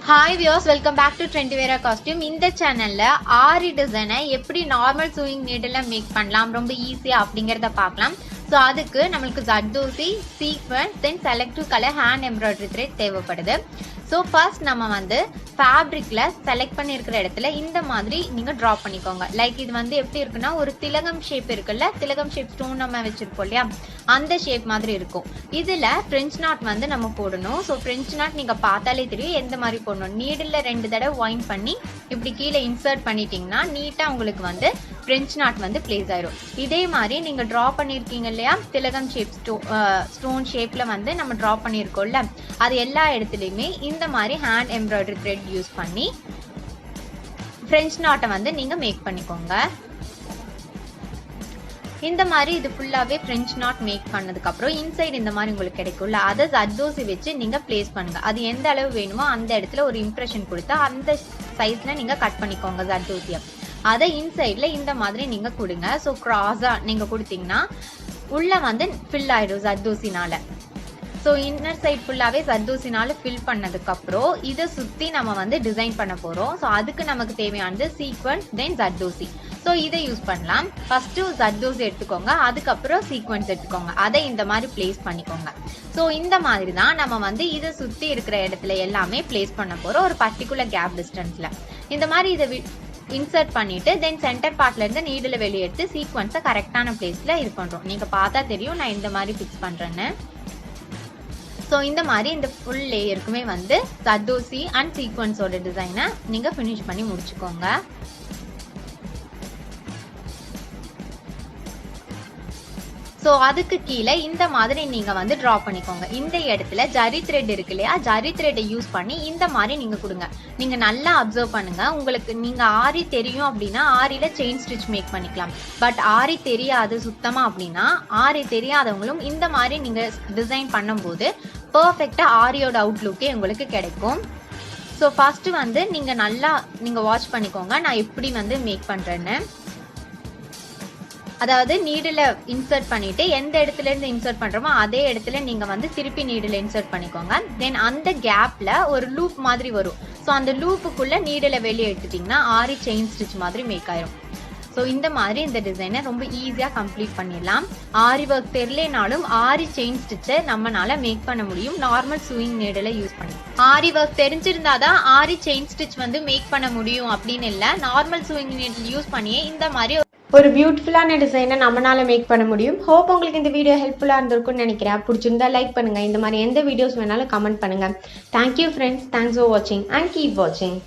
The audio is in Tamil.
Hi viewers, welcome back to Trendieviera costume. In the channel AARI design எப்படி normal sewing needle make பண்ணலாம் ரொம்ப ஈஸியா அப்படிங்கறத பார்க்கலாம். So அதுக்கு நமக்கு Zardosi, sequence, then selective color hand embroidery thread தேவைப்படுது. So first நம்ம வந்து fabricல select பண்ணியிருக்கிற இடத்துல இந்த மாதிரி நீங்க draw பண்ணிக்கோங்க. லைக் இது வந்து எப்படி இருக்குன்னா ஒரு திலகம் ஷேப் இருக்குல்ல, திலகம் ஷேப் ஸ்டோன் நம்ம வச்சிருப்போம் இல்லையா, அந்த ஷேப் மாதிரி இருக்கும். இதுல French knot வந்து நம்ம போடணும். ஸோ French knot நீங்க பார்த்தாலே தெரியும் எந்த மாதிரி போடணும். நீடில் 2 தடவை வைண்ட் பண்ணி இப்படி கீழே இன்சர்ட் பண்ணிட்டீங்கன்னா நீட்டா உங்களுக்கு வந்து French knot வந்து பிளேஸ் ஆயிரும். இதே மாதிரி நீங்க டிரா பண்ணிருக்கீங்க இல்லையா, திலகம் ஷேப் ஸ்டோன் ஷேப்ல வந்து நம்ம டிரா பண்ணிருக்கோம்ல, அது எல்லா இடத்துலயுமே இந்த மாதிரி ஹேண்ட் எம்ப்ராய்டரி த்ரெட் யூஸ் பண்ணி French knot வந்து நீங்க மேக் பண்ணிக்கோங்க. இந்த மாதிரி இது ஃபுல்லாவே French knot மேக் பண்ணதுக்கு அப்புறம் இன்சைட் இந்த மாதிரி உங்களுக்கு கிடைக்கும்ல, அதை Zardosi வச்சு நீங்க பிளேஸ் பண்ணுங்க. அது எந்த அளவு வேணுமோ அந்த இடத்துல ஒரு இம்ப்ரெஷன் கொடுத்து அந்த சைஸ்ல நீங்க கட் பண்ணிக்கோங்க Zardosi. அதை இன்சைட்ல இந்த மாதிரி நீங்க கொடுங்க. ஸோ கிராஸா நீங்க கொடுத்தீங்கன்னா உள்ள வந்து ஃபில் ஆயிடும் Zardosiனால. ஸோ இன்னர் சைட் ஃபுல்லாவே Zardosiனால ஃபில் பண்ணதுக்கு அப்புறம் இதை சுத்தி நம்ம வந்து டிசைன் பண்ண போறோம். ஸோ அதுக்கு நமக்கு தேவையானது சீக்வன்ஸ் தென் Zardosi. ஸோ இதை யூஸ் பண்ணலாம். ஃபர்ஸ்ட் Zardosi எடுத்துக்கோங்க, அதுக்கப்புறம் சீக்வன்ஸ் எடுத்துக்கோங்க, அதை இந்த மாதிரி பிளேஸ் பண்ணிக்கோங்க. ஸோ இந்த மாதிரி தான் நம்ம வந்து இதை சுத்தி இருக்கிற இடத்துல எல்லாமே பிளேஸ் பண்ண போறோம் ஒரு பர்டிகுலர் கேப் டிஸ்டன்ஸ்ல. இந்த மாதிரி இதை இன்சர்ட் பண்ணிட்டு தென் சென்டர் பார்ட்ல இருந்து நீடில் வெளியே எடுத்து சீக்வன்ஸை கரெக்டான பிளேஸ்ல இது பண்றோம். நீங்க பார்த்தா தெரியும் நான் இந்த மாதிரி பிக்ஸ் பண்றேன்னு. ஸோ இந்த மாதிரி இந்த ஃபுல் லேயருக்குமே வந்து Zardosi அண்ட் சீக்வன்ஸோட டிசைனை நீங்க ஃபினிஷ் பண்ணி முடிச்சுக்கோங்க. ஸோ அதுக்கு கீழே இந்த மாதிரி நீங்க வந்து டிரா பண்ணிக்கோங்க. இந்த இடத்துல ஜரி த்ரெட் இருக்கு இல்லையா, ஜரி த்ரெட்டை யூஸ் பண்ணி இந்த மாதிரி நீங்க கொடுங்க. நீங்க நல்லா அப்சர்வ் பண்ணுங்க. உங்களுக்கு நீங்க ஆரி தெரியும் அப்படின்னா ஆரியில செயின் ஸ்டிச் மேக் பண்ணிக்கலாம். பட் ஆரி தெரியாது சுத்தமா அப்படின்னா ஆரி தெரியாதவங்களும் இந்த மாதிரி நீங்க டிசைன் பண்ணும்போது பர்ஃபெக்டா ஆரியோட அவுட்லுக்கே உங்களுக்கு கிடைக்கும். ஸோ ஃபர்ஸ்ட் வந்து நீங்க நல்லா நீங்க வாட்ச் பண்ணிக்கோங்க நான் எப்படி வந்து மேக் பண்றேன்னு. அதாவது நீடில் இன்சர்ட் பண்ணிட்டு எந்த இடத்துல இருந்து இன்சர்ட் பண்றோமோ அதே இடத்துல நீங்க வந்து திருப்பி நீடில் இன்சர்ட் பண்ணிக்கோங்க. தென் அந்த கேப்ல ஒரு லூப் மாதிரி வரும். ஸோ அந்த லூப்புக்குள்ள நீடில் வெளியே எடுத்துட்டீங்கன்னா ஆரி செயின் ஸ்டிச் மாதிரி மேக் ஆயிரும். ஸோ இந்த மாதிரி இந்த டிசைனை ரொம்ப ஈஸியா கம்ப்ளீட் பண்ணிடலாம். ஆரி ஒர்க் தெரியலனாலும் ஆரி செயின் ஸ்டிச்சை நம்மளால மேக் பண்ண முடியும் நார்மல் சூயிங் நீடில் யூஸ் பண்ணி. ஆரி ஒர்க் தெரிஞ்சிருந்தாதான் ஆரி செயின் ஸ்டிச் வந்து மேக் பண்ண முடியும் அப்படின்னு இல்லை, நார்மல் சூயிங் நீடில் யூஸ் பண்ணியே இந்த மாதிரி ஒரு பியூட்டிஃபுல்லான டிசைனை நம்மளால மேக் பண்ண முடியும். ஹோப் உங்களுக்கு இந்த வீடியோ ஹெல்ப்ஃபுல்லாக இருந்திருக்கும்னு நினைக்கிறேன். பிடிச்சிருந்தா லைக் பண்ணுங்க. இந்த மாதிரி எந்த வீடியோஸ் வேணாலும் கமெண்ட் பண்ணுங்க. தேங்க்யூ ஃப்ரெண்ட்ஸ், தேங்க்ஸ் ஃபார் வாட்சிங் அண்ட் கீப் வாட்சிங்.